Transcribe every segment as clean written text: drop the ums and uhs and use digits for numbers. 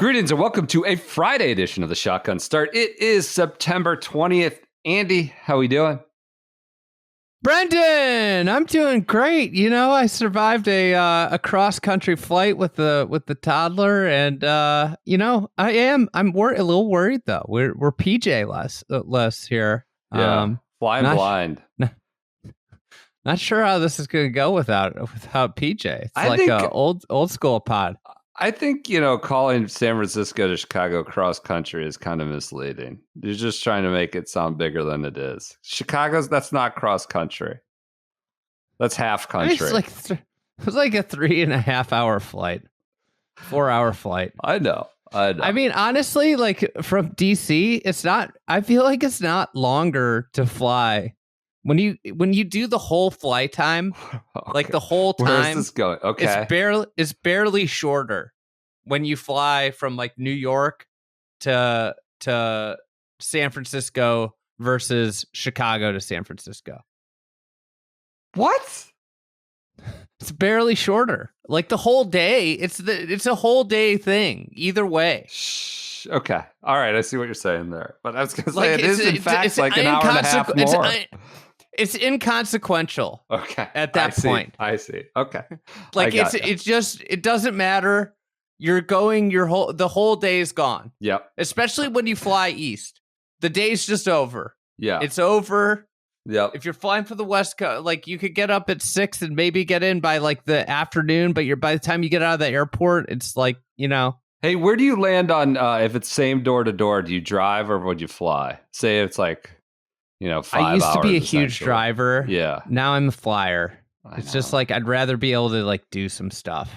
Greetings and welcome to a Friday edition of the Shotgun Start. It is September 20th. Andy, how we doing? Brendan, I'm doing great. You know, I survived a cross-country flight with the toddler, and you know, I'm a little worried though. We're PJ less here. Yeah, flying blind. Not sure how this is going to go without PJ. It's like a old school pod. I think, calling San Francisco to Chicago cross country is kind of misleading. You're just trying to make it sound bigger than it is. That's not cross country. That's half country. It was like a 3.5 hour flight, 4-hour flight. I know. I mean, honestly, like from DC, I feel like it's not longer to fly. When you do the whole flight time, okay. like the whole time, where's this going? Okay, it's barely shorter when you fly from like New York to San Francisco versus Chicago to San Francisco. What? It's barely shorter. Like the whole day. It's a whole day thing. Either way. Okay. All right. I see what you're saying there. But I was going to say it is in fact like an hour and a half more. It's inconsequential. Okay. At that point. I see. Okay. Like it doesn't matter. You're going the whole day is gone. Yep. Especially when you fly east. The day's just over. Yeah. It's over. Yep. If you're flying for the West Coast, like you could get up at 6 and maybe get in by like the afternoon, but by the time you get out of the airport, it's like, Hey, where do you land on if it's same door to door? Do you drive or would you fly? Say it's like 5 hours. I used to be a huge driver. Yeah. Now I'm a flyer. It's just like I'd rather be able to like do some stuff.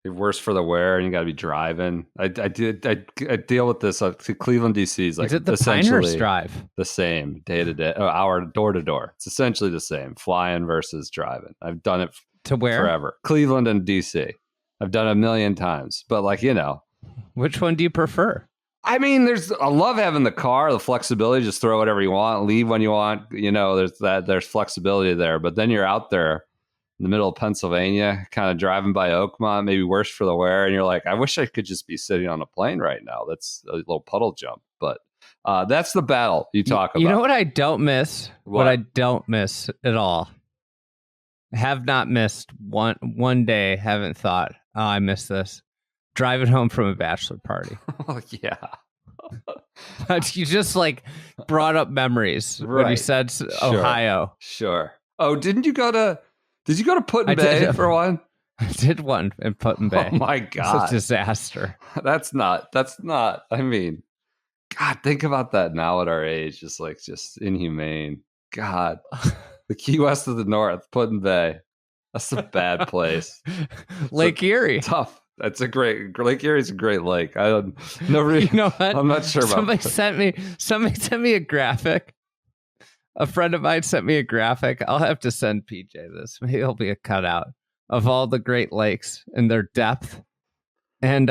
You're worse for the wear, and you got to be driving. I deal with this. Cleveland, DC is like it the Pinehurst drive? The same day to day, hour door to door. It's essentially the same. Flying versus driving. I've done it to where forever. Cleveland and DC. I've done it 1,000,000 times. But which one do you prefer? I mean, I love having the car, the flexibility, just throw whatever you want, leave when you want. There's flexibility there. But then you're out there in the middle of Pennsylvania, kind of driving by Oakmont, maybe worse for the wear. And you're like, I wish I could just be sitting on a plane right now. That's a little puddle jump. But that's the battle you talk about. You know what I don't miss? What I don't miss at all? I have not missed one day. Haven't thought, oh, I miss this. Driving home from a bachelor party. Oh, yeah. You just like brought up memories when you said Ohio. Sure. Oh, did you go to Put-in-Bay for one? I did one in Put-in-Bay. Oh my God. It's a disaster. That's not, I mean, God, think about that now at our age. Just inhumane. God, the Key West of the North, Put-in-Bay. That's a bad place. Lake Erie. Tough. That's Lake Erie's a great lake. I don't know. You know what? I'm not sure about somebody sent me a graphic. A friend of mine sent me a graphic. I'll have to send PJ this. Maybe it'll be a cutout of all the Great Lakes and their depth. And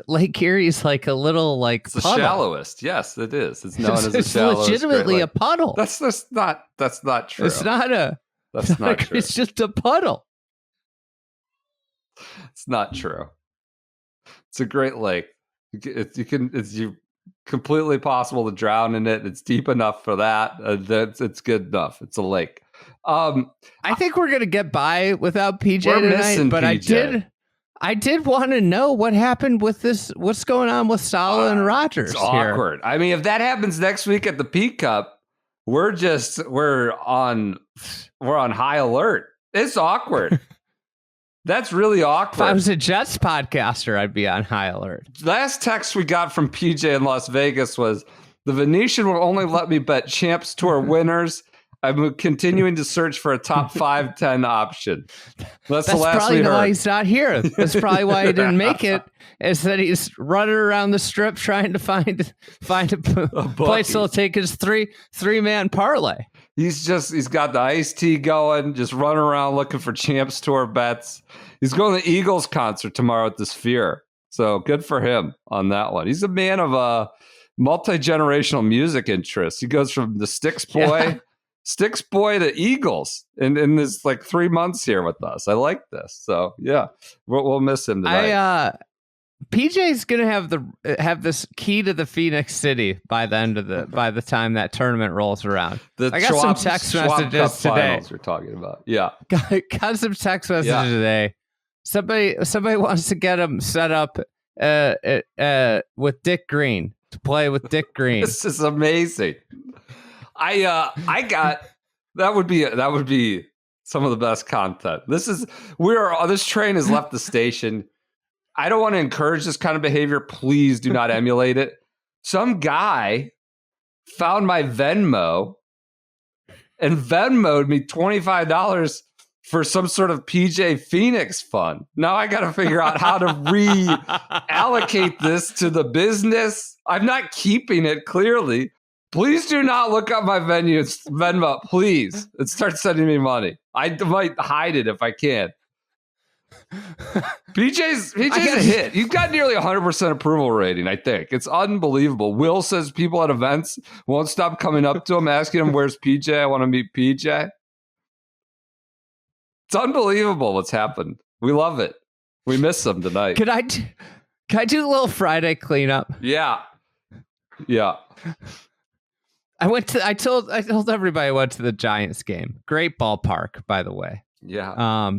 Lake Erie is like a little like it's the puddle. Shallowest. Yes, it is. It's known as the shallowest. It's legitimately a puddle. That's not true. It's not a. That's not true. It's just a puddle. It's not true. It's a great lake. It's completely possible to drown in it. It's deep enough for that. It's good enough. It's a lake. I think we're gonna get by without PJ tonight. But PJ. I did want to know what happened with this. What's going on with Sala and Rogers? It's awkward. I mean, if that happens next week at the Peak Cup, we're on high alert. It's awkward. That's really awkward. If I was a Jets podcaster, I'd be on high alert. Last text we got from PJ in Las Vegas was, the Venetian will only let me bet Champs Tour winners. I'm continuing to search for a top 5-10 option. That's the last probably we heard. Why he's not here. That's probably why he didn't make it. Is that he's running around the strip trying to find a place that'll take his three-man parlay. He's got the iced tea going, just running around looking for Champs Tour bets. He's going to the Eagles concert tomorrow at the Sphere. So good for him on that one. He's a man of multi-generational music interests. He goes from the Styx Boy to Eagles in this like 3 months here with us. I like this. So yeah, we'll miss him tonight. PJ's gonna have this key to the Phoenix City by the time that tournament rolls around. I got some text messages today. You're talking about, yeah. Got some text messages today. Somebody wants to get him set up with Dick Green to play with Dick Green. This is amazing. I got that would be some of the best content. This train has left the station. I don't want to encourage this kind of behavior. Please do not emulate it. Some guy found my Venmo and Venmo'd me $25 for some sort of PJ Phoenix fund. Now I got to figure out how to reallocate this to the business. I'm not keeping it, clearly. Please do not look up my Venmo, please, and start sending me money. I might hide it if I can. PJ's a hit. You've got nearly 100% approval rating, I think. It's unbelievable. Will says people at events won't stop coming up to him, asking him, where's PJ? I want to meet PJ. It's unbelievable what's happened. We love it. We miss him tonight. Can I do a little Friday cleanup? Yeah. I told everybody I went to the Giants game. Great ballpark, by the way. Yeah.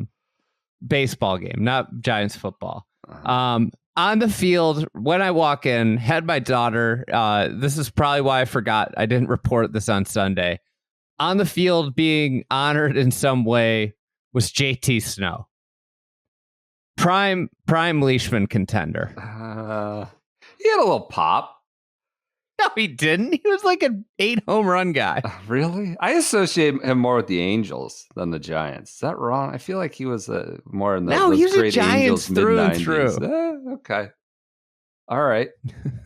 Baseball game, not Giants football. On the field, when I walk in, had my daughter. This is probably why I forgot. I didn't report this on Sunday. On the field, being honored in some way was JT Snow. Prime Leishman contender. He had a little pop. No, he didn't. He was like an 8 home run guy. Really? I associate him more with the Angels than the Giants. Is that wrong? I feel like he was more in the No, he was great a Giants Angels through and mid-90s. through. Okay. All right.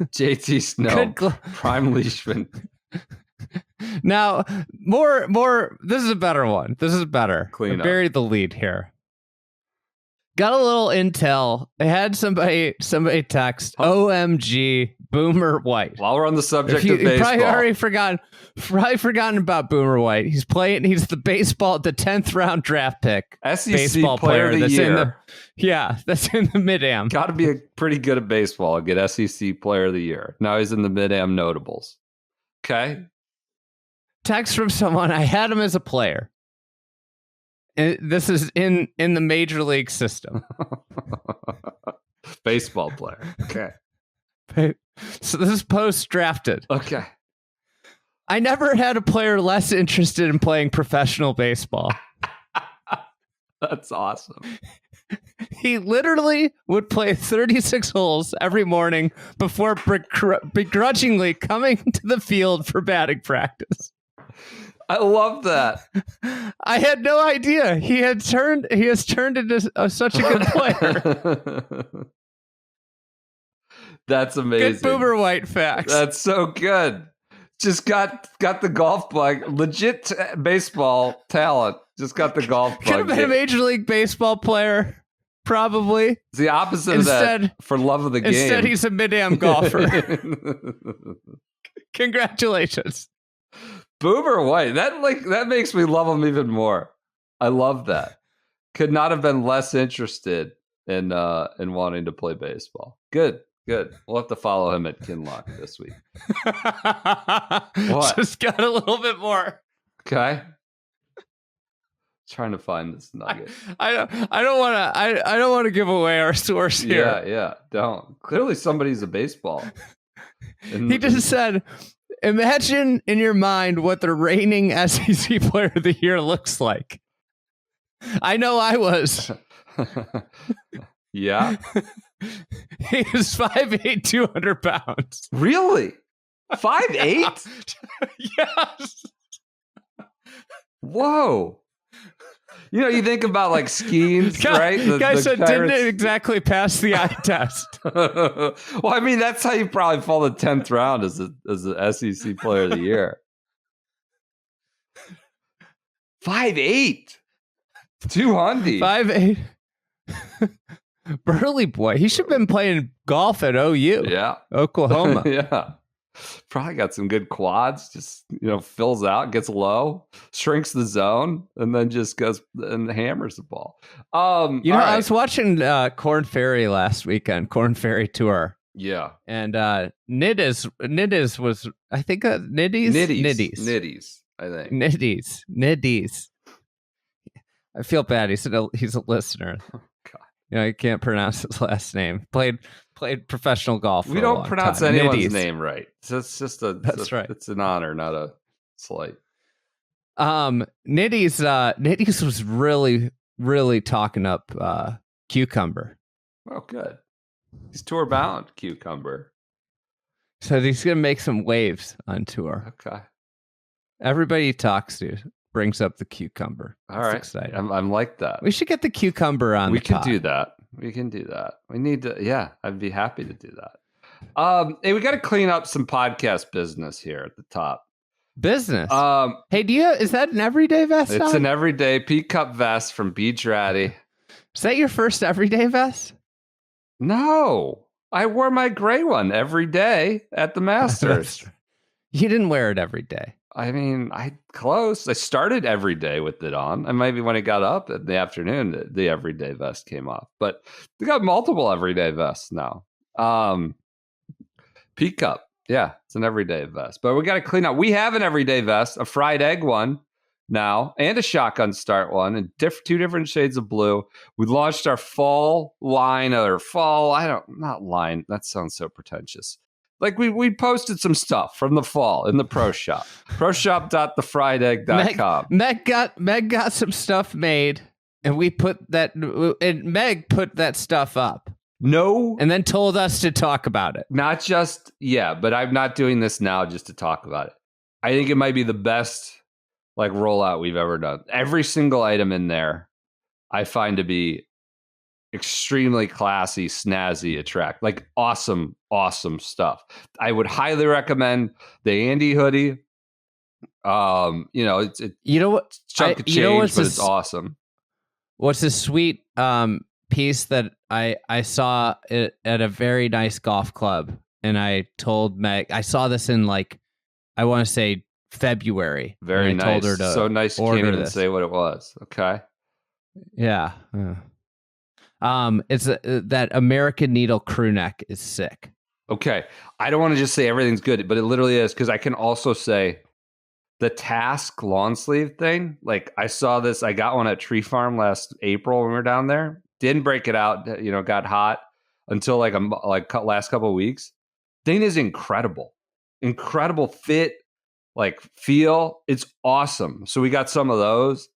JT Snow, Prime Leishman. Now, more. This is a better one. This is better. Clean up. Buried the lead here. Got a little intel. I had somebody text, OMG, Boomer White. While we're on the subject of baseball. Probably forgotten about Boomer White. He's the 10th round draft pick. SEC baseball player of the year. That's in the mid-am. Got to be pretty good at baseball and get SEC player of the year. Now he's in the mid-am notables. Okay. Text from someone. I had him as a player. This is in the major league system. Baseball player. Okay. So this is post-drafted. Okay. I never had a player less interested in playing professional baseball. That's awesome. He literally would play 36 holes every morning before begrudgingly coming to the field for batting practice. I love that. I had no idea he has turned into such a good player. That's amazing. Good Boomer White facts. That's so good. Just got the golf bug. Legit baseball talent. Just got the golf bug. Could have been a Major League Baseball player, probably. It's the opposite of that. For love of the game. Instead, he's a mid-am golfer. Congratulations. Boomer White. That makes me love him even more. I love that. Could not have been less interested in wanting to play baseball. Good. We'll have to follow him at Kinlock this week. What? Just got a little bit more. Okay. Trying to find this nugget. I don't want to give away our source here. Yeah. Don't. Clearly somebody's a baseball. He just said, imagine in your mind what the reigning SEC player of the year looks like. I know I was. Yeah. He is 5'8", 200 pounds. Really? 5'8"? Yes. Whoa. You think about like Skeens, right? Guy said didn't exactly pass the eye test. Well, I mean, that's how you probably fall the 10th round as the SEC player of the year. 5'8", 200. 5'8". Burley boy. He should have been playing golf at OU. Yeah. Oklahoma. Yeah. Probably got some good quads. Just, fills out, gets low, shrinks the zone, and then just goes and hammers the ball. I was watching Corn Ferry last weekend, Corn Ferry Tour. Yeah. And Nidis was, I think, Niddies, I think. Niddies. I feel bad. He's a listener. Oh, God. I can't pronounce his last name. Played professional golf. We don't pronounce anyone's name right. So it's just right. It's an honor, not a slight. Niddies was really, really talking up Cucumber. Oh, good. He's tour bound, Cucumber. So he's gonna make some waves on tour. Okay. Everybody he talks to brings up the Cucumber. All right. Exciting. I'm like that. We should get the Cucumber on. We can do that. We can do that. We need to. Yeah, I'd be happy to do that. Hey, we got to clean up some podcast business here at the top. Business. Hey, is that an everyday vest? It's an everyday Pete Cup vest from Beach Ratty. Is that your first everyday vest? No, I wore my gray one every day at the Masters. You didn't wear it every day. I mean, I started every day with it on. And maybe when it got up in the afternoon, the everyday vest came off. But we got multiple everyday vests now. Pete Cup. Yeah, it's an everyday vest. But we got to clean up. We have an everyday vest, a fried egg one now, and a shotgun start one, and two different shades of blue. We launched our fall line, not line. That sounds so pretentious. Like we posted some stuff from the fall in the Pro Shop. ProShop.thefriedegg.com. Meg got some stuff made, and Meg put that stuff up. No. And then told us to talk about it. Not just, but I'm not doing this now just to talk about it. I think it might be the best rollout we've ever done. Every single item in there I find to be extremely classy, snazzy, attractive, awesome stuff. I would highly recommend the Andy hoodie. It's chunk of change, but it's awesome. What's a sweet piece that I saw it at a very nice golf club, and I told Meg I saw this in I want to say February. Very nice. Told her to so nice you can't even say what it was. Okay. Yeah. It's that American Needle crew neck is sick. Okay. I don't want to just say everything's good, but it literally is, because I can also say the Task lawn sleeve thing. I saw this. I got one at Tree Farm last April when we were down there. Didn't break it out. Got hot until last couple of weeks. Thing is incredible. Incredible fit, feel. It's awesome. So we got some of those.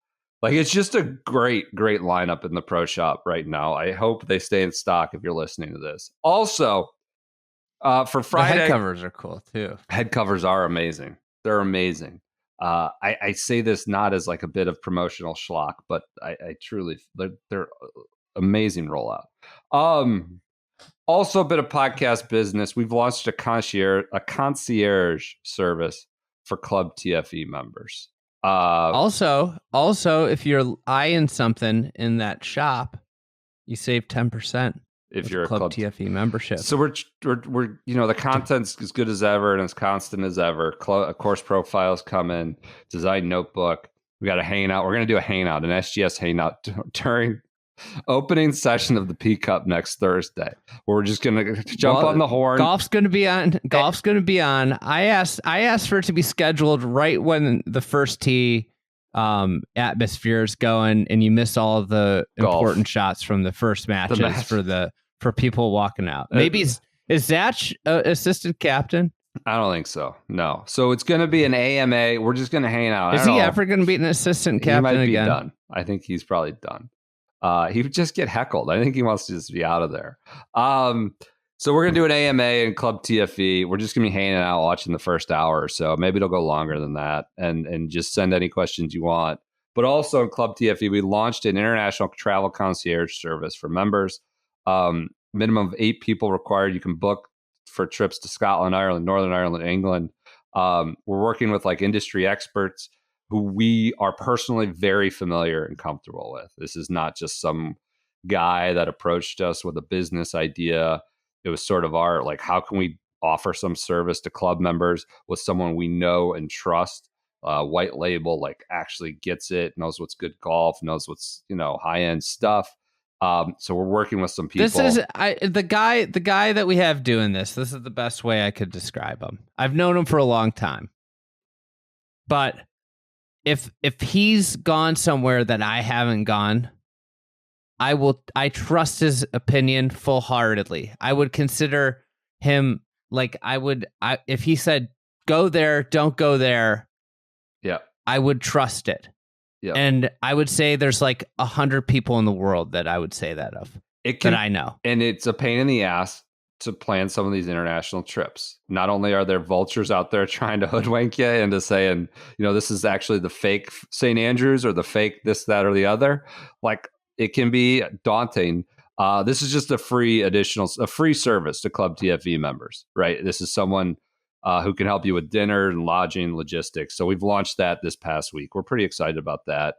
It's just a great lineup in the Pro Shop right now. I hope they stay in stock if you're listening to this. Also, for Friday, the head covers are cool too. Head covers are amazing. They're amazing. I say this not as a bit of promotional schlock, but I truly, they're amazing rollout. Also a bit of podcast business. We've launched a concierge service for Club TFE members. Also, if you're eyeing something in that shop, you save 10% if you're Club a Club TFE membership. So we're the content's as good as ever and as constant as ever. Course profiles come in, design notebook. We got a hangout. We're going to do a hangout, an SGS hangout during opening session of the P Cup next Thursday. We're just going to jump on the horn. Golf's going to be on. I asked for it to be scheduled right when the first tee atmosphere is going, and you miss all of the important shots from the first matches for people walking out. Maybe is Zach assistant captain? I don't think so. No. So it's going to be an AMA. We're just going to hang out. Is he ever going to be an assistant captain again? He might be done. I think he's probably done. He would just get heckled. I think he wants to just be out of there. So we're going to do an AMA and Club TFE. We're just going to be hanging out watching the first hour or so. Maybe it'll go longer than that, and just send any questions you want. But also in Club TFE, we launched an international travel concierge service for members. Minimum of 8 people required. You can book for trips to Scotland, Ireland, Northern Ireland, England. We're working with industry experts who we are personally very familiar and comfortable with. This is not just some guy that approached us with a business idea. It was sort of our, how can we offer some service to club members with someone we know and trust. White label, like actually gets it, knows what's good golf, knows what's, high end stuff. So we're working with some people. This is the guy that we have doing this. This is the best way I could describe him. I've known him for a long time, but if he's gone somewhere that I haven't gone, I trust his opinion full-heartedly. I would consider him like if he said go there, don't go there. Yeah, I would trust it. Yeah. And I would say there's like 100 people in the world that I would say that of. That I know. And it's a pain in the ass to plan some of these international trips. Not only are there vultures out there trying to hoodwink you into saying, this is actually the fake St. Andrews or the fake this, that, or the other. Like, it can be daunting. This is just a free service to Club TFV members, right? This is someone who can help you with dinner and lodging, logistics. So we've launched that this past week. We're pretty excited about that.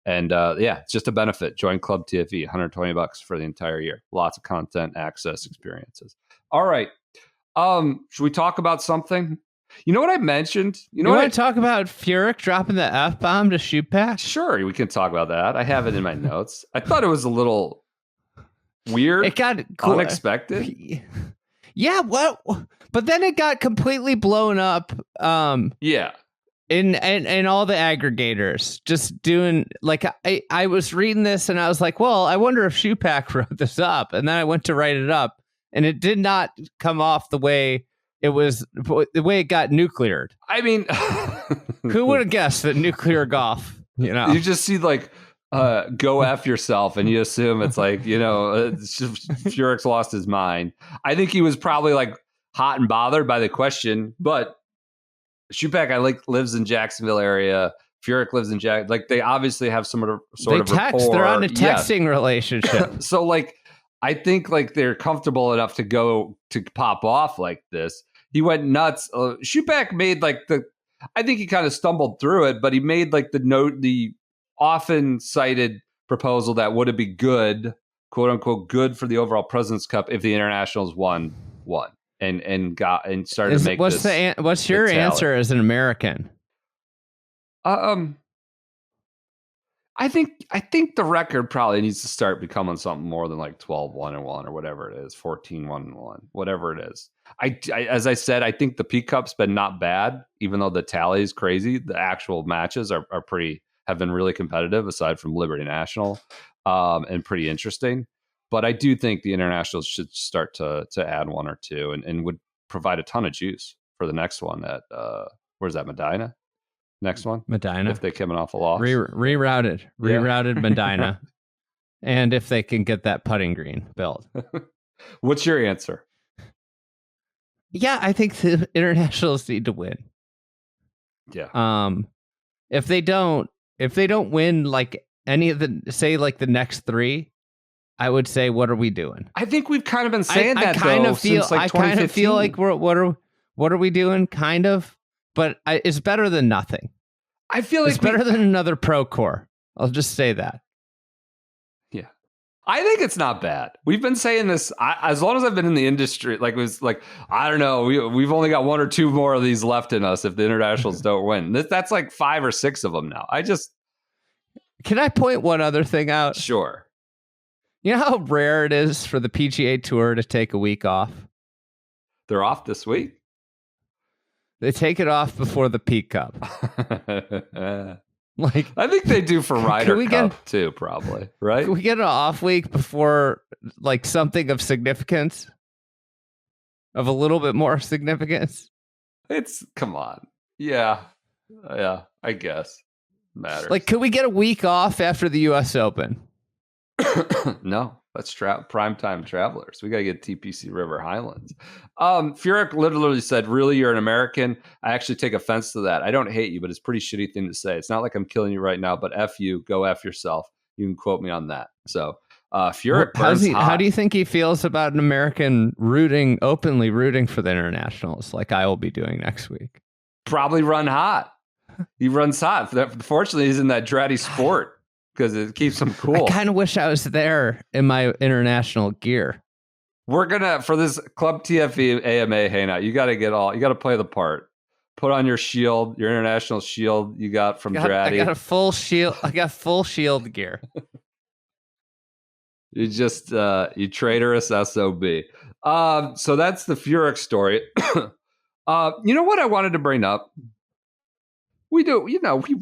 It's just a benefit. Join Club TFV, $120 for the entire year. Lots of content, access, experiences. All right. Should we talk about something? You know what I mentioned? You want to talk about Furyk dropping the F-bomb to Shootpack? Sure, we can talk about that. I have it in my notes. I thought it was a little weird. It got unexpected. Yeah, well, but then it got completely blown up. Yeah. In all the aggregators just doing like I was reading this and I was like, well, I wonder if Shootpack wrote this up, and then I went to write it up and it did not come off the way it got nucleared. I mean, who would have guessed that nuclear golf? You just see like go F yourself, and you assume it's like Furyk's lost his mind. I think he was probably like hot and bothered by the question, but Shootpack lives in Jacksonville area. Furyk lives in like they obviously have sort of rapport. They're on a texting relationship. So like I think like they're comfortable enough to go to pop off like this. He went nuts. Shootpack made I think he kind of stumbled through it, but he made like the often cited proposal that would it be good, quote unquote, good for the overall President's Cup if the internationals won. And started to make what's your answer as an American? I think the record probably needs to start becoming something more than like 12-1-1 or whatever it is, 14-1-1, whatever it is. I as I said, I think the P Cup's been not bad, even though the tally is crazy. The actual matches have been really competitive, aside from Liberty National, and pretty interesting. But I do think the internationals should start to add one or two and would provide a ton of juice for the next one at, where's that, Medina? Next one? Medina. If they're coming off a loss. Rerouted Medina. And if they can get that putting green built. What's your answer? Yeah, I think the internationals need to win. Yeah. If they don't win like any of the next three, I would say, what are we doing? I think we've kind of been saying I kind of feel like what are we doing? Kind of, but it's better than nothing. I feel like it's better than another pro core. I'll just say that. Yeah, I think it's not bad. We've been saying this as long as I've been in the industry. Like it was like, I don't know, we've only got one or two more of these left in us if the internationals don't win. That's like 5 or 6 of them now. Can I point one other thing out? Sure. You know how rare it is for the PGA Tour to take a week off? They're off this week? They take it off before the P Cup. Like, I think they do for Ryder Cup too, probably, right? Can we get an off week before like something of significance? Of a little bit more significance? Come on. Yeah, I guess. Matters. Like, could we get a week off after the US Open? No, that's primetime travelers. We got to get TPC River Highlands. Furyk literally said, really, you're an American? I actually take offense to that. I don't hate you, but it's a pretty shitty thing to say. It's not like I'm killing you right now, but F you, go F yourself. You can quote me on that. So Furyk how do you think he feels about an American openly rooting for the internationals like I will be doing next week? Probably run hot. He runs hot. Fortunately, he's in that dratty sport. Because it keeps them cool. I kind of wish I was there in my international gear. We're gonna for this Club TFE AMA hangout. You got to play the part. Put on your shield, your international shield you got from Dratty. I got a full shield. I got full shield gear. You just you traitorous SOB. So that's the Furyk story. You know what I wanted to bring up? We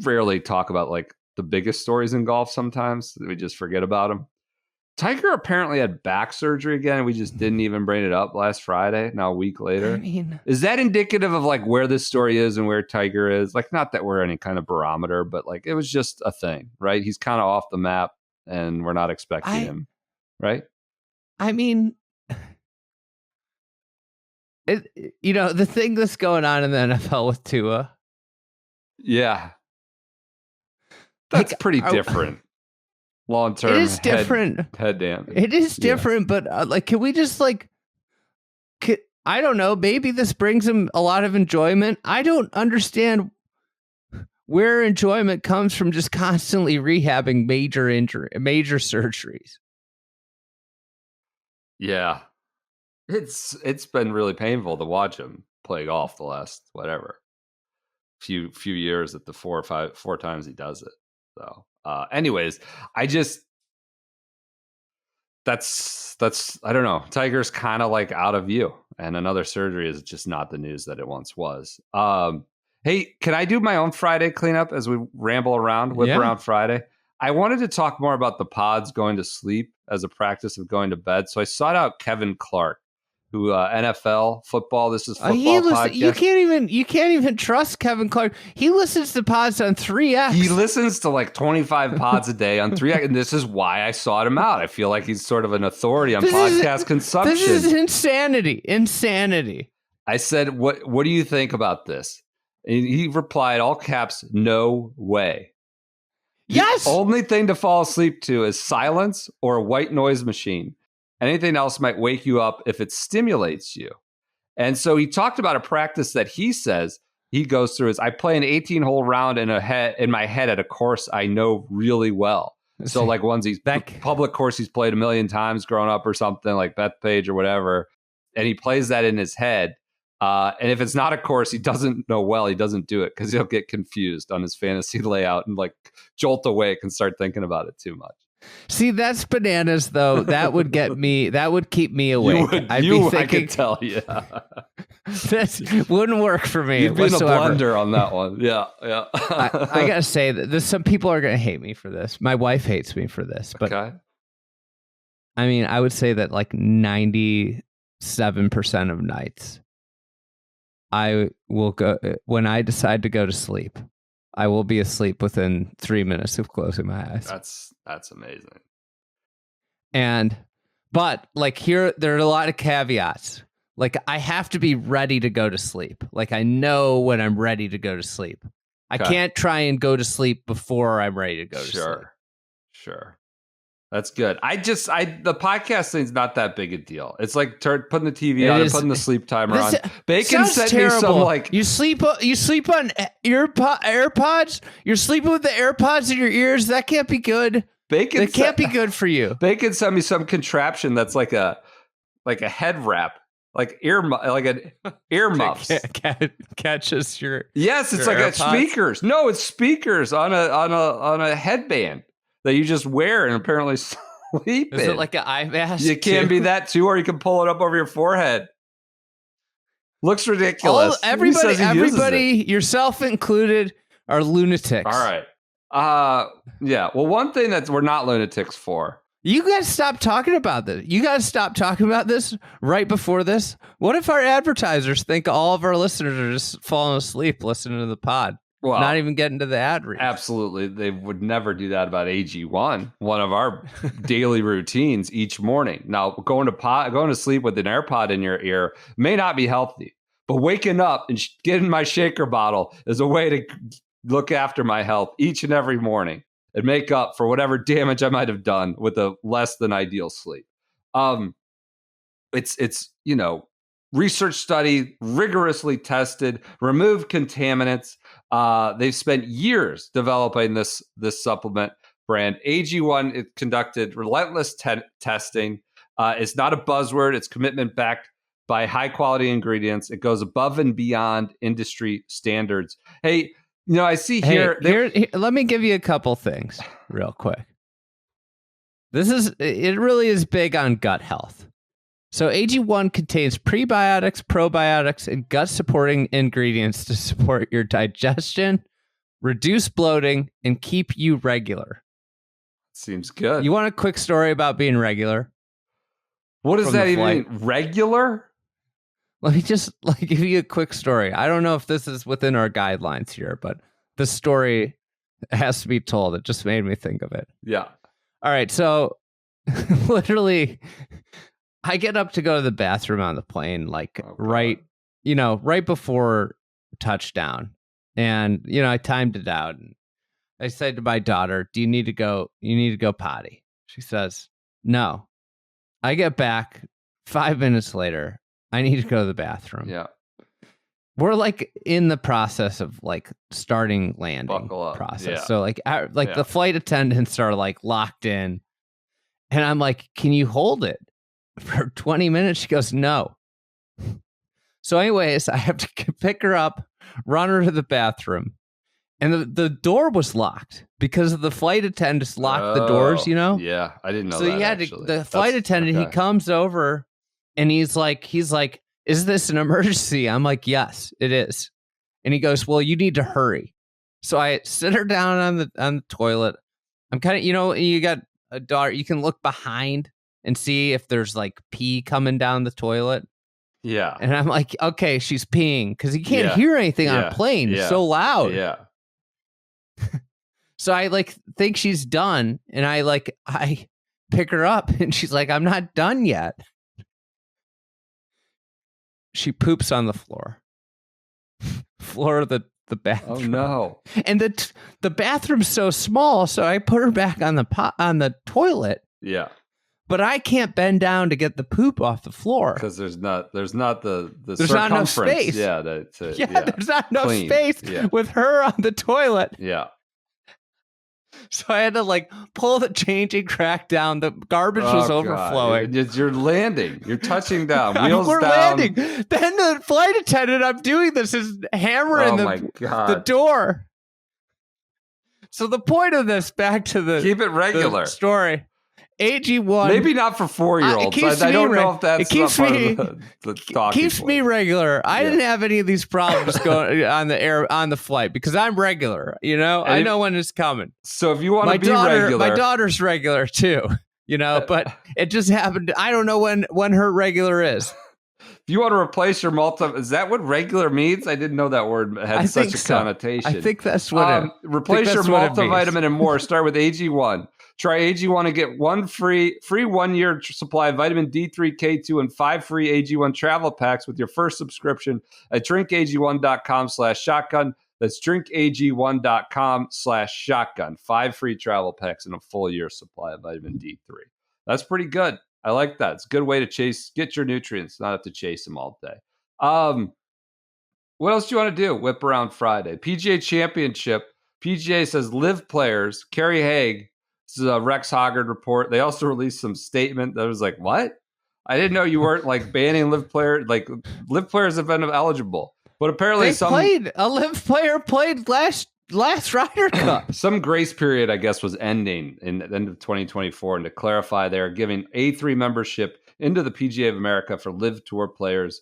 rarely talk about like the biggest stories in golf. Sometimes we just forget about them. Tiger apparently had back surgery again, and we just didn't even bring it up last Friday. Now a week later, I mean, is that indicative of like where this story is and where Tiger is? Like, not that we're any kind of barometer, but like it was just a thing, right? He's kind of off the map, and we're not expecting him, right? I mean, the thing that's going on in the NFL with Tua. Yeah, that's like, pretty different. Long term, it is different. Head damage. It is different, but like, can we just like? I don't know. Maybe this brings him a lot of enjoyment. I don't understand where enjoyment comes from just constantly rehabbing major surgeries. Yeah, it's been really painful to watch him play golf the last few years at the four times he does it. So, anyways, that's I don't know. Tiger's kind of like out of view, and another surgery is just not the news that it once was. Hey, can I do my own Friday cleanup as we ramble around, around Friday? I wanted to talk more about the pods going to sleep as a practice of going to bed. So I sought out Kevin Clark, who NFL football. This is football podcast. You can't even trust Kevin Clark. He listens to pods on 3X. He listens to like 25 pods a day on 3X, and this is why I sought him out. I feel like he's sort of an authority on podcast consumption. This is insanity. I said, "What do you think about this?" And he replied, all caps, "No way." Yes. The only thing to fall asleep to is silence or a white noise machine. Anything else might wake you up if it stimulates you. And so he talked about a practice that he says he goes through is I play an 18-hole round in my head at a course I know really well. So like public course he's played a million times growing up or something like Bethpage or whatever. And he plays that in his head. And if it's not a course he doesn't know well, he doesn't do it because he'll get confused on his fantasy layout and like jolt awake and start thinking about it too much. See, that's bananas, though. That would get me. That would keep me awake. I'd be thinking, I can tell you. That wouldn't work for me. You'd be in a blunder on that one. Yeah. I gotta say that some people are gonna hate me for this. My wife hates me for this, but okay. I mean, I would say that like 97% of nights, I will go when I decide to go to sleep. I will be asleep within 3 minutes of closing my eyes. That's amazing. But like here, there are a lot of caveats. Like I have to be ready to go to sleep. Like I know when I'm ready to go to sleep. Okay. I can't try and go to sleep before I'm ready to go to sleep. Sure. That's good. The podcast thing's not that big a deal. It's like putting the TV on and putting the sleep timer on. Bacon sent me some like you sleep on AirPods. You're sleeping with the AirPods in your ears. That can't be good. That can't be good for you. Bacon sent me some contraption that's like a head wrap, like an earmuffs. Catches your yes. It's your like AirPods? Speakers. No, it's speakers on a headband that you just wear and apparently sleep in. Is it like an eye mask? You can be that too, or you can pull it up over your forehead. Looks ridiculous. Everybody, yourself included, are lunatics. All right. Yeah. Well, one thing that we're not lunatics for. You guys stop talking about this. You guys stop talking about this right before this. What if our advertisers think all of our listeners are just falling asleep listening to the pod? Well, not even getting to the ad read. Absolutely. They would never do that about AG1, one of our daily routines each morning. Now, going to sleep with an AirPod in your ear may not be healthy, but waking up and getting my shaker bottle is a way to look after my health each and every morning and make up for whatever damage I might have done with a less than ideal sleep. It's research study, rigorously tested, removed contaminants. They've spent years developing this supplement brand. AG1 conducted relentless testing. It's not a buzzword. It's commitment backed by high quality ingredients. It goes above and beyond industry standards. Hey, I see here. Here, let me give you a couple things real quick. It really is big on gut health. So AG1 contains prebiotics, probiotics, and gut-supporting ingredients to support your digestion, reduce bloating, and keep you regular. Seems good. You want a quick story about being regular? What does that even mean? Regular? Let me just give you a quick story. I don't know if this is within our guidelines here, but the story has to be told. It just made me think of it. Yeah. All right. So literally, I get up to go to the bathroom on the plane, right before touchdown. And, I timed it out. And I said to my daughter, "Do you need to go? You need to go potty?" She says, "No." I get back 5 minutes later. I need to go to the bathroom. Yeah. We're in the process of starting landing Buckle up. process. Yeah. So the flight attendants are locked in. And I'm like, "Can you hold it for 20 minutes?" She goes, "No." So anyways, I have to pick her up, run her to the bathroom. And the door was locked because the flight attendants locked the doors, Yeah, I didn't know that. So the flight attendant, he comes over and he's like, "Is this an emergency?" I'm like, "Yes, it is." And he goes, "Well, you need to hurry." So I sit her down on the toilet. I'm kind of, you got a daughter, you can look behind and see if there's pee coming down the toilet. Yeah. And I'm like, okay, she's peeing because you can't hear anything on a plane. It's so loud. Yeah. So I think she's done, and I pick her up, and she's like, "I'm not done yet." She poops on the floor of the bathroom. Oh no! And the bathroom's so small, so I put her back on the toilet. Yeah. But I can't bend down to get the poop off the floor because there's not the there's circumference. Not enough space. Yeah, there's not enough clean. space with her on the toilet. Yeah. So I had to pull the changing crack down. The garbage was overflowing. You're landing. You're touching down. Wheels We're down. landing. Then the flight attendant, I'm doing this, is hammering the door. So the point of this, back to the keep it regular the story. AG1. Maybe not for 4-year-olds. I don't know if that's the talking keeps point. Me regular. I didn't have any of these problems going on the flight because I'm regular. I know when it's coming. So if you want to be regular, my daughter's regular too. But it just happened. I don't know when her regular is. If you want to replace your is that what regular means? I didn't know that word had such a connotation. I think that's what replace your multivitamin and more. Start with AG1. Try AG1 and get one free 1-year supply of vitamin D3, K2, and 5 free AG1 travel packs with your first subscription at drinkag1.com/shotgun. That's drinkag1.com/shotgun. 5 free travel packs and a full year supply of vitamin D3. That's pretty good. I like that. It's a good way to get your nutrients, not have to chase them all day. What else do you want to do? Whip around Friday. PGA Championship. PGA says LIV players, Kerry Haig. This is a Rex Hoggard report. They also released some statement that was like, what? I didn't know you weren't banning LIV players. LIV players have been eligible. But apparently a LIV player played last Ryder Cup. Some grace period, I guess, was ending in the end of 2024. And to clarify, they're giving A3 membership into the PGA of America for LIV Tour players.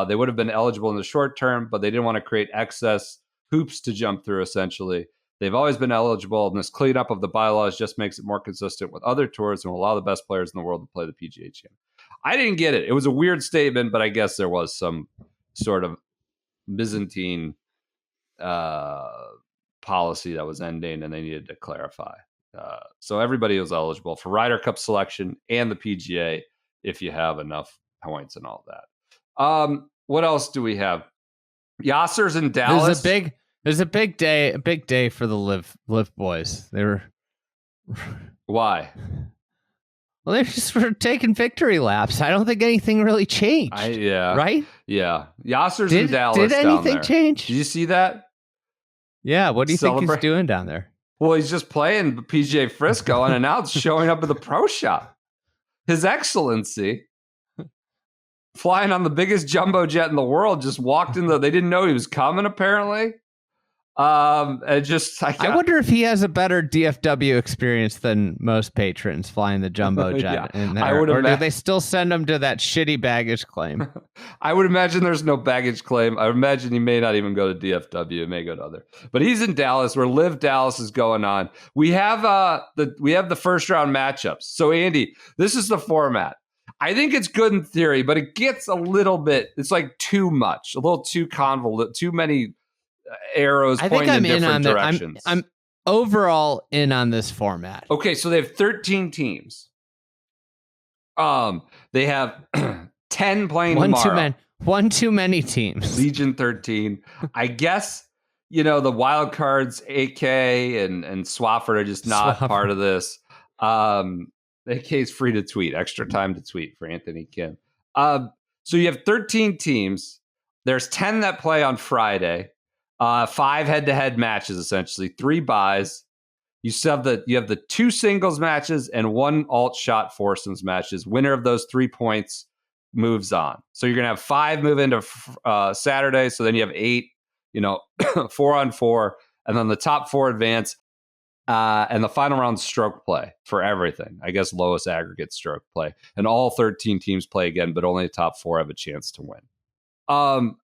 They would have been eligible in the short term, but they didn't want to create excess hoops to jump through, essentially. They've always been eligible, and this cleanup of the bylaws just makes it more consistent with other tours and will allow the best players in the world to play the PGA Championship. I didn't get it. It was a weird statement, but I guess there was some sort of Byzantine policy that was ending, and they needed to clarify. So everybody was eligible for Ryder Cup selection and the PGA if you have enough points and all that. What else do we have? Yossers in Dallas. There's a big day for the LIV boys. They were why? Well, they just were taking victory laps. I don't think anything really changed. Right? Yeah. Yossers in Dallas. Did anything change? Did you see that? Yeah. What do you think he's doing down there? Well, he's just playing PGA Frisco unannounced, showing up at the pro shop. His Excellency, flying on the biggest jumbo jet in the world, just walked in. They didn't know he was coming, apparently. I wonder if he has a better DFW experience than most patrons flying the jumbo jet in there. Or do they still send him to that shitty baggage claim? I would imagine there's no baggage claim. I would imagine he may not even go to DFW. He may go to other. But he's in Dallas, where LIV Dallas is going on. We have the first round matchups. So Andy, this is the format. I think it's good in theory, but it gets a little bit. It's like too much, a little too convoluted, too many arrows pointing in different directions. I'm overall in on this format. Okay, so they have 13 teams. They have 10 playing tomorrow. One too many teams. Legion 13. I guess, the wild cards, AK and Swafford are just not part of this. AK is free to tweet. Extra time to tweet for Anthony Kim. So you have 13 teams. There's 10 that play on Friday. 5 head-to-head matches, essentially 3 buys. You have the 2 singles matches and 1 alt shot foursomes matches. Winner of those 3 points moves on. So you're gonna have 5 move into Saturday. So then you have 8, 4 on 4, and then the top 4 advance. And the final round stroke play for everything. I guess lowest aggregate stroke play, and all 13 teams play again, but only the top 4 have a chance to win.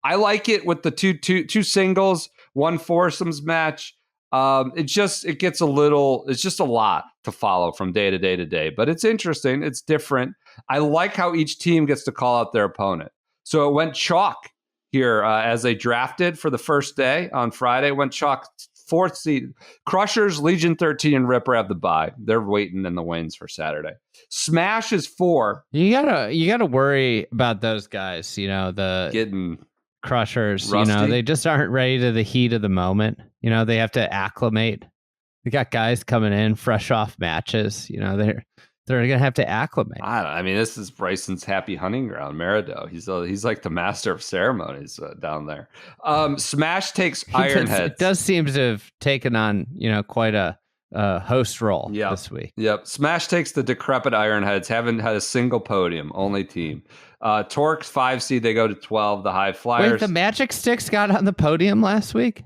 I like it with the two singles, 1 foursomes match. It gets it's just a lot to follow from day to day to day, but it's interesting. It's different. I like how each team gets to call out their opponent. So it went chalk here as they drafted for the first day on Friday. It went chalk 4th seed. Crushers, Legion 13, and Ripper have the bye. They're waiting in the wings for Saturday. Smash is 4. You gotta worry about those guys. Getting Crushers, rusty. They just aren't ready to the heat of the moment. They have to acclimate. They got guys coming in fresh off matches. They're gonna have to acclimate. This is Bryson's happy hunting ground, Merido. He's like the master of ceremonies down there. Smash takes Ironheads. It does seem to have taken on quite a host role this week. Yep. Smash takes the decrepit Ironheads. Haven't had a single podium. Only team. Torque's 5 seed. They go to 12. The High Flyers. Wait, the Magic Sticks got on the podium last week?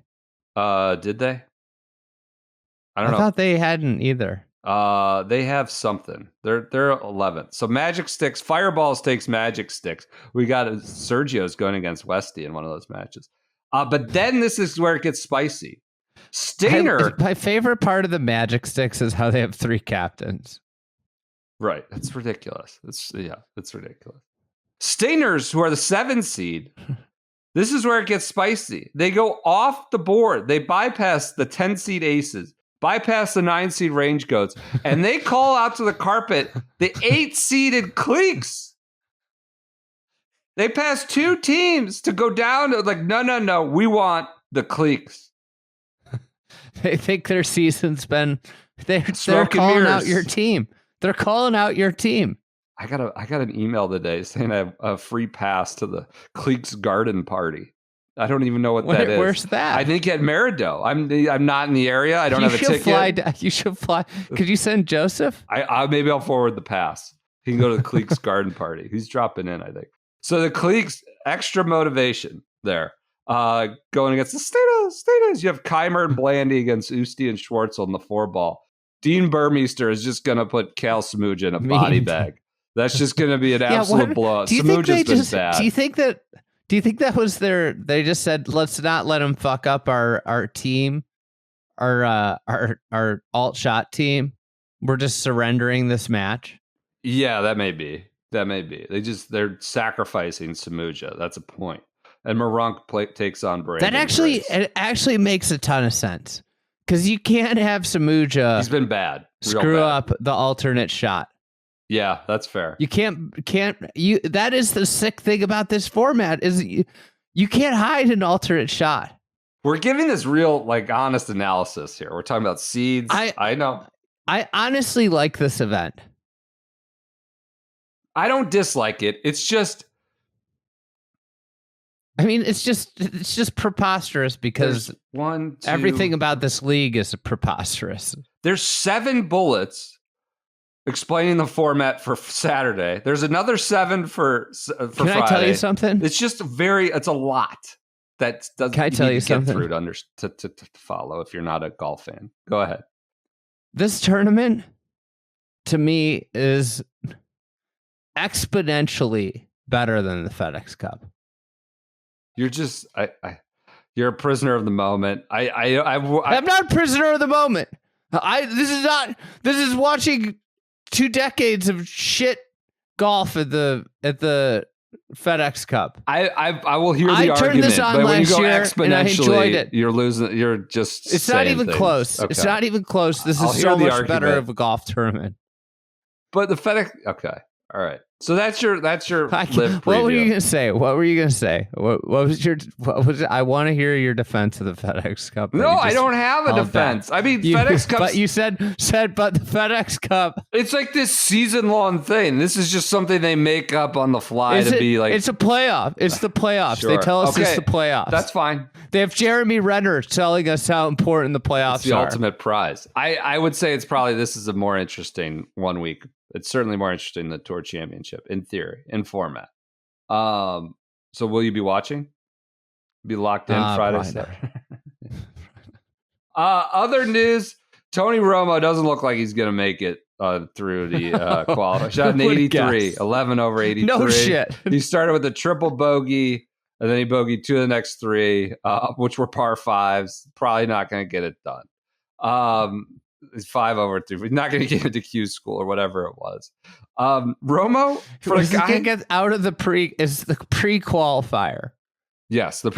Did they? I don't know. I thought they hadn't either. They have something. They're 11th. So Magic Sticks, Fireballs takes Magic Sticks. We got Sergio's going against Westy in one of those matches. But then this is where it gets spicy. Stainer. My favorite part of the Magic Sticks is how they have 3 captains. Right. It's ridiculous. It's ridiculous. Stainers, who are the 7 seed, this is where it gets spicy. They go off the board. They bypass the 10 seed Aces, bypass the 9 seed Range Goats, and they call out to the carpet the 8 seeded Cliques. They pass 2 teams to go down to no, we want the Cliques. They think their season's been they're calling out your team. They're calling out your team. I got an email today saying I have a free pass to the Cliques garden party. I don't even know what that is. Where's that? I think at Merido. I'm not in the area. I don't have a ticket. You should fly. Could you send Joseph? Maybe I'll forward the pass. He can go to the Cliques garden party. He's dropping in, I think. So the Cliques, extra motivation there. Going against the Status. You have Keimer and Blandy against Usti and Schwartzel in the 4-ball. Dean Burmeister is just going to put Cal Samuja in a body bag. That's just going to be an absolute blowout. Samuja's been bad. Do you think that was they just said, let's not let him fuck up our team, our alt shot team. We're just surrendering this match. Yeah, that may be. They're sacrificing Samuja. That's a point. And Marunk takes on Brandon. It actually makes a ton of sense. Because you can't have Samuja. He's been bad. Screw up the alternate shot. Yeah, that's fair. You can't. That is the sick thing about this format is you can't hide an alternate shot. We're giving this real, honest analysis here. We're talking about seeds. I know. I honestly like this event. I don't dislike it. It's just. It's just preposterous because everything about this league is preposterous. There's 7 bullets explaining the format for Saturday. There's another 7 for Friday. Can I tell you something? It's just it's a lot that doesn't. Can I tell you something? Get through to follow if you're not a golf fan. Go ahead. This tournament, to me, is exponentially better than the FedEx Cup. You're just you're a prisoner of the moment. I'm not a prisoner of the moment. This is watching 2 decades of shit golf at the FedEx Cup. I will hear the argument. I turned this on but when you last go year exponentially, and I enjoyed it. You're losing. You're just. It's not even things. close. Okay. It's not even close. This is so much better of a golf tournament. But the FedEx. Okay. All right. So that's your live preview. What were you gonna say? What was I want to hear your defense of the FedEx Cup. No, I don't have a defense. I mean, FedEx Cup. But you said, but the FedEx Cup. It's like this season-long thing. This is just something they make up on the fly be like. It's a playoff. It's the playoffs. Sure. They tell us it's the playoffs. That's fine. They have Jeremy Renner telling us how important the playoffs it's the ultimate prize. I would say this is a more interesting 1 week. It's certainly more interesting than the Tour Championship in theory, in format. So will you be watching? Be locked in Friday? Other news, Tony Romo doesn't look like he's going to make it through the qualifying. Shot an 83, 11 over 83. No shit. He started with a triple bogey, and then he bogeyed 2 of the next 3, which were par 5s. Probably not going to get it done. It's 5 over 3. He's not going to get into Q school or whatever it was. Romo, for a guy, get out of the pre-qualifier. Yes, to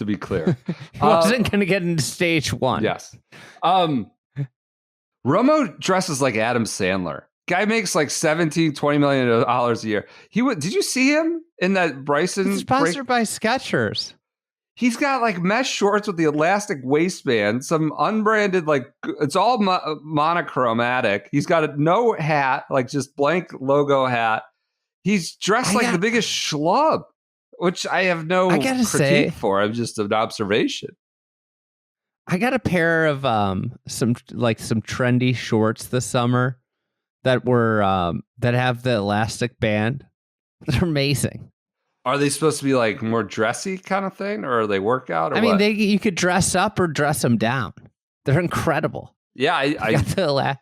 be clear. He wasn't going to get into stage 1. Yes. Romo dresses like Adam Sandler. Guy makes like $17-20 million a year. Did you see him in that Bryson? It's sponsored by Skechers. He's got like mesh shorts with the elastic waistband, some unbranded, it's all monochromatic. He's got no hat, like just blank logo hat. He's dressed like the biggest schlub, which I have no critique for. I'm just an observation. I got a pair of some trendy shorts this summer that have the elastic band. They're amazing. Are they supposed to be like more dressy kind of thing, or are they workout? Or I mean, you could dress up or dress them down. They're incredible. Yeah, I got the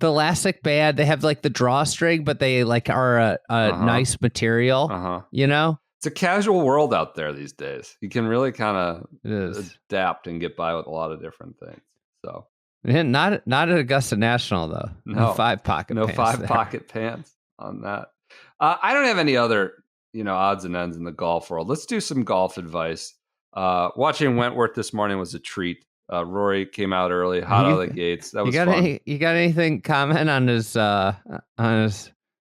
elastic band. They have like the drawstring, but they like are a nice material. You know, it's a casual world out there these days. You can really kind of adapt and get by with a lot of different things. So, not at Augusta National though. No 5-pocket. No 5-pocket pants on that. I don't have any other odds and ends in the golf world. Let's do some golf advice. Watching Wentworth this morning was a treat. Rory came out early, hot out of the gates. That was fun. You got anything comment on his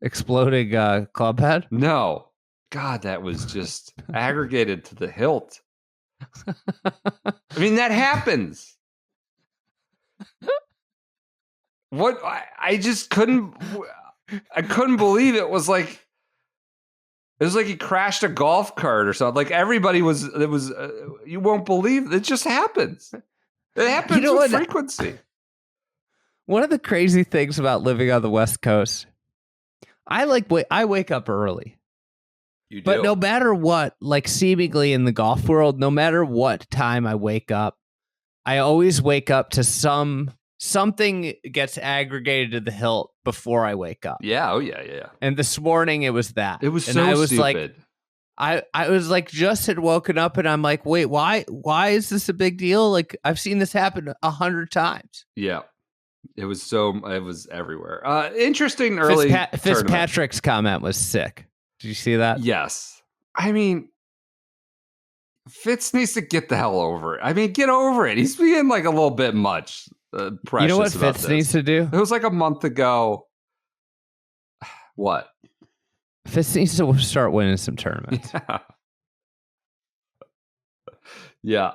exploding club head? No. God, that was just aggregated to the hilt. I mean, that happens. What I just couldn't believe it was like. It was like he crashed a golf cart or something. Like everybody you won't believe it just happens. It happens with frequency. One of the crazy things about living on the West Coast, I wake up early. You do. But no matter what, like seemingly in the golf world, no matter what time I wake up, I always wake up to something gets aggregated to the hilt before I wake up. Yeah. Oh, yeah. And this morning it was that. It was stupid. I was like, just had woken up and I'm like, wait, why is this a big deal? Like I've seen this happen 100 times. Yeah. It was everywhere. Interesting early Fitzpatrick's comment was sick. Did you see that? Yes. I mean, Fitz needs to get the hell over it. I mean, get over it. He's being like a little bit much. Precious. You know what Fitz needs to do? It was like a month ago. What? Fitz needs to start winning some tournaments. Yeah.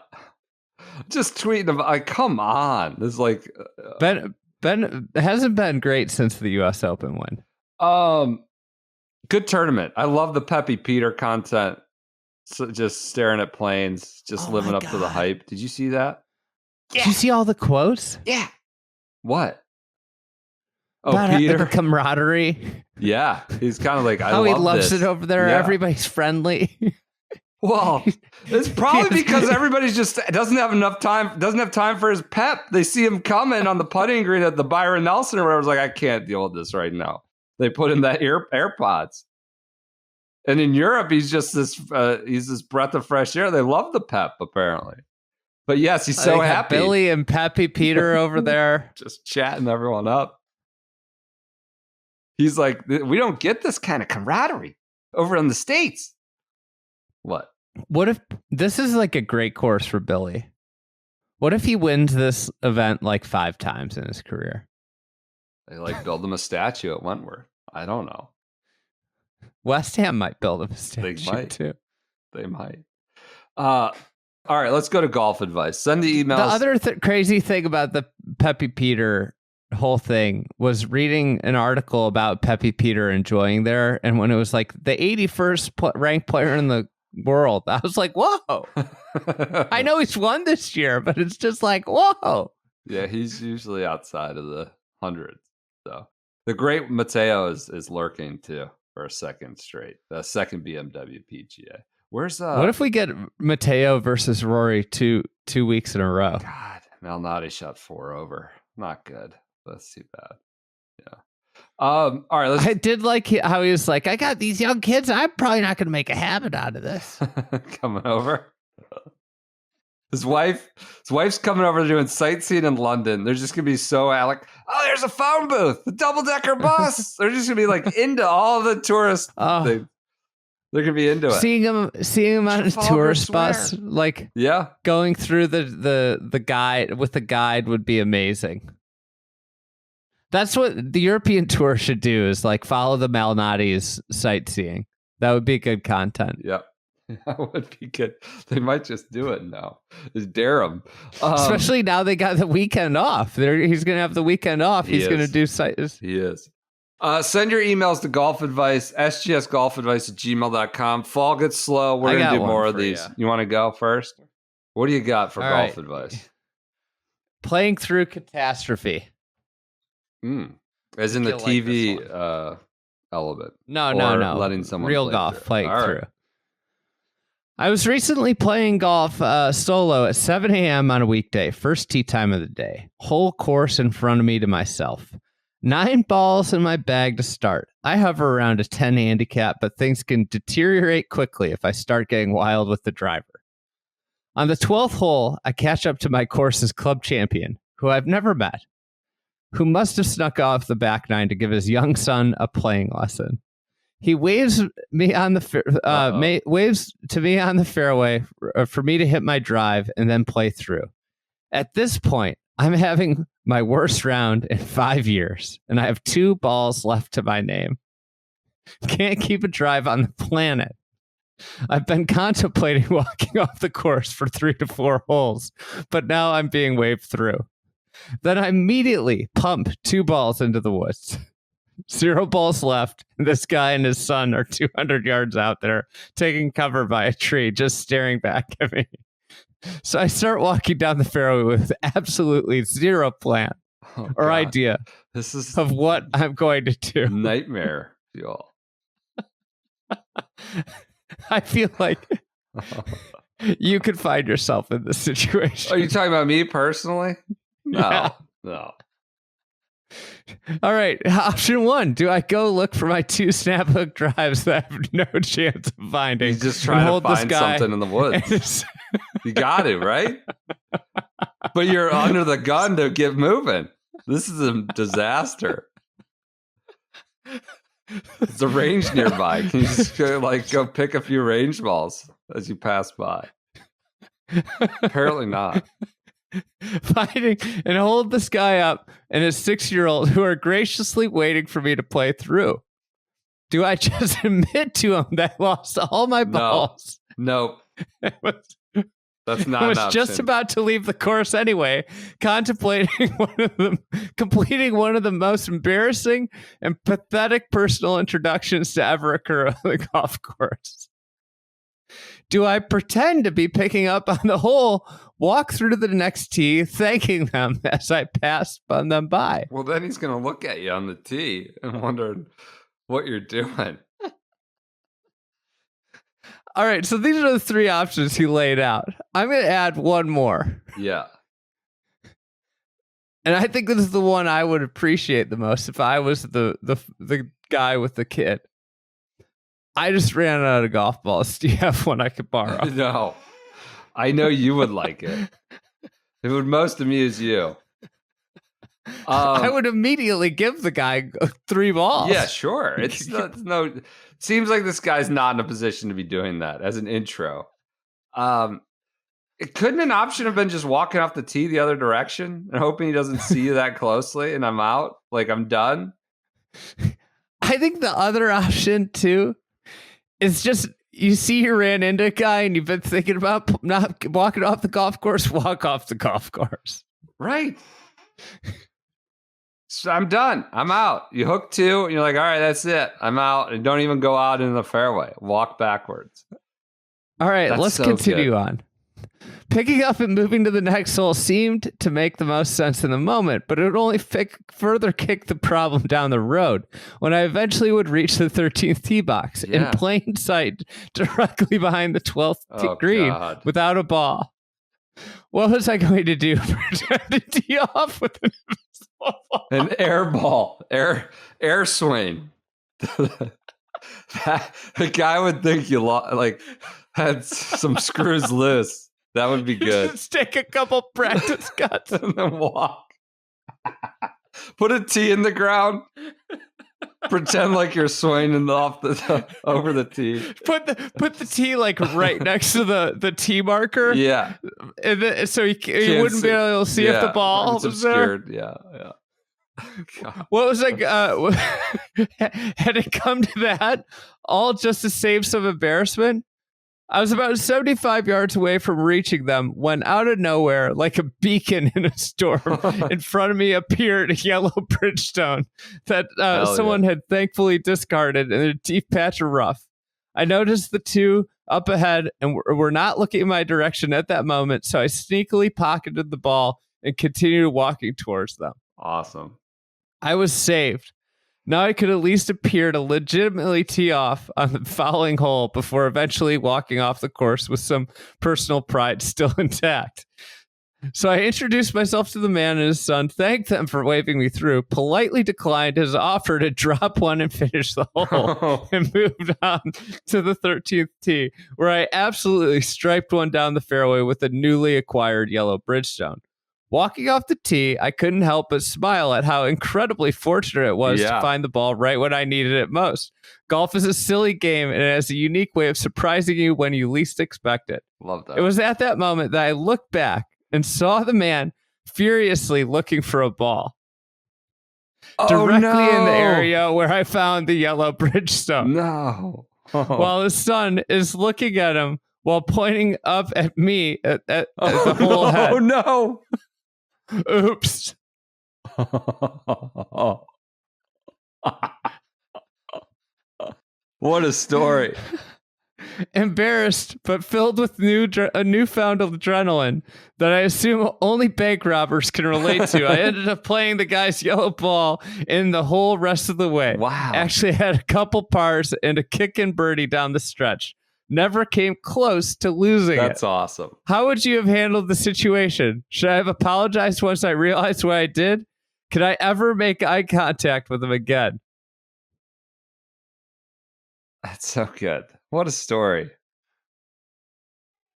Just tweeting about, like, come on. This is like Ben hasn't been great since the U.S. Open win. Good tournament. I love the Peppy Peter content. So just staring at planes, just living up to the hype. Did you see that? Yeah. Did you see all the quotes? Yeah. What? Oh, about Peter. the camaraderie. Yeah, he's kind of like, I How he love loves this. it over there. Yeah. Everybody's friendly. Well, it's probably because everybody's just doesn't have time for his pep. They see him coming on the putting green at the Byron Nelson or whatever. It's like, I can't deal with this right now. They put in that AirPods. And in Europe, he's just this breath of fresh air. They love the pep, apparently. But yes, he's so happy. Billy and Peppy Peter over there. Just chatting everyone up. He's like, we don't get this kind of camaraderie over in the States. What if this is like a great course for Billy? What if he wins this event like 5 times in his career? They like build him a statue at Wentworth. I don't know. West Ham might build him a statue too. They might. All right, let's go to golf advice. Send the emails. The other crazy thing about the Peppy Peter whole thing was reading an article about Peppy Peter enjoying there, and when it was like the 81st ranked player in the world, I was like, whoa. I know he's won this year, but it's just like, whoa. Yeah, he's usually outside of the hundreds. So the great Matteo is lurking too for a second BMW PGA. Where's what if we get Matteo versus Rory two weeks in a row? God, Malnati shot 4 over. Not good. That's too bad. Yeah. All right. I did like how he was like, I got these young kids. I'm probably not going to make a habit out of this. Coming over. His wife's coming over doing sightseeing in London. They're just gonna be so like, oh, there's a phone booth, the double-decker bus. They're just gonna be like into all the tourist things. They're gonna be into it. Seeing him on a tourist bus, like going through the guide with the guide would be amazing. That's what the European tour should do, is like follow the Malnati's sightseeing. That would be good content. Yep. That would be good. They might just do it now. Just dare them. Especially now they got the weekend off. He's going to have the weekend off. He's going to do sites. He is. Send your emails to golf advice, sgsgolfadvice@gmail.com. Fall gets slow. We're going to do more of these. You want to go first? What do you got for golf advice? Playing through catastrophe. As in the TV element. No. Letting someone real play golf, playing All through. Right. I was recently playing golf solo at 7 a.m. on a weekday, first tee time of the day. Whole course in front of me to myself. 9 balls in my bag to start. I hover around a 10 handicap, but things can deteriorate quickly if I start getting wild with the driver. On the 12th hole, I catch up to my course's club champion, who I've never met, who must have snuck off the back 9 to give his young son a playing lesson. He waves me on the waves to me on the fairway for me to hit my drive and then play through. At this point, I'm having my worst round in 5 years, and I have 2 balls left to my name. Can't keep a drive on the planet. I've been contemplating walking off the course for 3 to 4 holes, but now I'm being waved through. Then I immediately pump 2 balls into the woods. 0 balls left. This guy and his son are 200 yards out there, taking cover by a tree, just staring back at me. So I start walking down the fairway with absolutely zero plan or idea of what I'm going to do. Nightmare, y'all. I feel like you could find yourself in this situation. Are you talking about me personally? No. All right. Option 1. Do I go look for my 2 snap hook drives that I have no chance of finding? He's just trying to find something in the woods. You got to, right? But you're under the gun to get moving. This is a disaster. It's a range nearby. Can you just go pick a few range balls as you pass by? Apparently not. Finding and hold this guy up and his 6-year-old who are graciously waiting for me to play through. Do I just admit to him that I lost all my balls? No. That's not I was an option. just about to leave the course anyway, contemplating completing one of the most embarrassing and pathetic personal introductions to ever occur on the golf course. do I pretend to be picking up on the hole, walk through to the next tee, thanking them as I pass them by? Well, then he's going to look at you on the tee and wonder what you're doing. All right, so these are the three options he laid out. I'm going to add one more. Yeah. And I think this is the one I would appreciate the most if I was the guy with the kid. I just ran out of golf balls. Do you have one I could borrow? No. I know you would like it. It would most amuse you. I would immediately give the guy 3 balls. Yeah, sure. It's no. Seems like this guy's not in a position to be doing that as an intro. It couldn't an option have been just walking off the tee the other direction and hoping he doesn't see you that closely and I'm out, like I'm done? I think the other option too is just you see you ran into a guy and you've been thinking about not walking off the golf course, walk off the golf course. Right. So I'm done. I'm out. You hook 2 and you're like, all right, that's it. I'm out. And don't even go out in the fairway. Walk backwards. All right, let's continue on. Picking up and moving to the next hole seemed to make the most sense in the moment, but it would only further kick the problem down the road when I eventually would reach the 13th tee box in plain sight directly behind the 12th green without a ball. What was I going to do? Pretend to tee off with an air ball, air swing. The guy would think you had some screws loose. That would be good. Just take a couple practice cuts and then walk. Put a tee in the ground. Pretend like you're swinging off over the tee. Put the tee like right next to the tee marker. Yeah, and then, so you wouldn't be able to see if the ball was obscured. There. Yeah. God. What was like? Had it come to that, all just to save some embarrassment? I was about 75 yards away from reaching them when out of nowhere, like a beacon in a storm, in front of me appeared a yellow Bridgestone that someone had thankfully discarded in a deep patch of rough. I noticed the 2 up ahead and were not looking in my direction at that moment, so I sneakily pocketed the ball and continued walking towards them. Awesome. I was saved. Now I could at least appear to legitimately tee off on the following hole before eventually walking off the course with some personal pride still intact. So I introduced myself to the man and his son, thanked them for waving me through, politely declined his offer to drop one and finish the hole, and moved on to the 13th tee, where I absolutely striped one down the fairway with a newly acquired yellow Bridgestone. Walking off the tee, I couldn't help but smile at how incredibly fortunate it was to find the ball right when I needed it most. Golf is a silly game, and it has a unique way of surprising you when you least expect it. Love that. It was at that moment that I looked back and saw the man furiously looking for a ball. Directly in the area where I found the yellow Bridgestone. No. While his son is looking at him while pointing up at me at the whole head. Oh, no. Oops. What a story. Embarrassed, but filled with a newfound adrenaline that I assume only bank robbers can relate to, I ended up playing the guy's yellow ball in the whole rest of the way. Wow. Actually had a couple pars and a kick and birdie down the stretch. Never came close to losing That's awesome. How would you have handled the situation? Should I have apologized once I realized what I did? Could I ever make eye contact with him again? That's so good. What a story.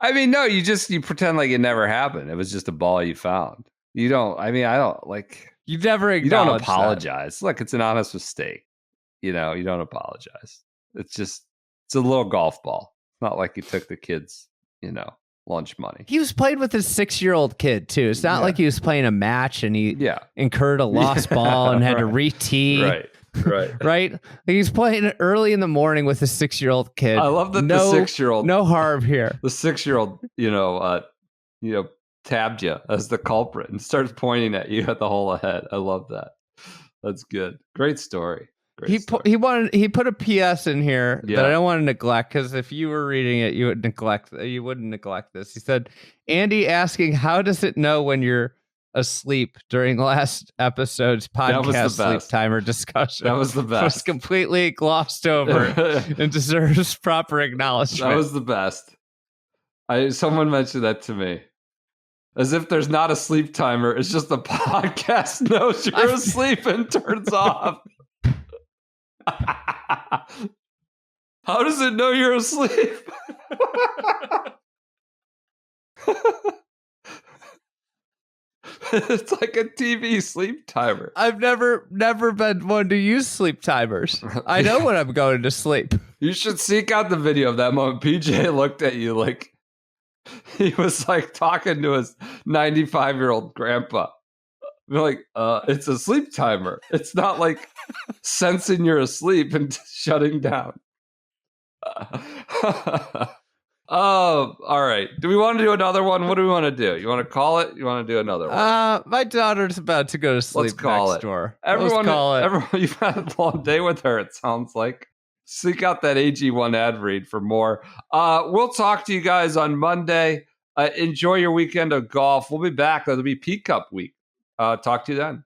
I mean, no, you pretend like it never happened. It was just a ball you found. You don't You never acknowledge. You don't apologize. Look, it's an honest mistake. You don't apologize. It's a little golf ball. Not like you took the kids, lunch money. He was playing with his 6-year-old kid, too. It's not like he was playing a match and he incurred a lost ball and had to re-tee. Right. Right? Like he's playing early in the morning with a 6-year-old kid. I love that the 6-year-old... No harm here. The 6-year-old, tabbed you as the culprit and starts pointing at you at the hole ahead. I love that. That's good. Great story. Great story. He put a PS in here Yeah. that I don't want to neglect, because if you were reading it, you wouldn't neglect this. He said, Andy asking, how does it know when you're asleep during last episode's podcast sleep timer discussion? That was the best. Was completely glossed over and deserves proper acknowledgement. That was the best. Someone mentioned that to me. As if there's not a sleep timer. It's just the podcast knows you're asleep and turns off. How does it know you're asleep? It's like a TV sleep timer. I've never been one to use sleep timers. I know when I'm going to sleep. You should seek out the video of that moment. PJ looked at you like he was like talking to his 95-year-old grandpa. You're like, it's a sleep timer. It's not like sensing you're asleep and shutting down. Oh, all right. Do we want to do another one? What do we want to do? You want to call it? You want to do another one? My daughter's about to go to sleep. Let's call next it. Door. Everyone, Let's call it. Everyone, you've had a long day with her, it sounds like. Seek out that AG1 ad read for more. We'll talk to you guys on Monday. Enjoy your weekend of golf. We'll be back. It'll be P Cup week. Talk to you then.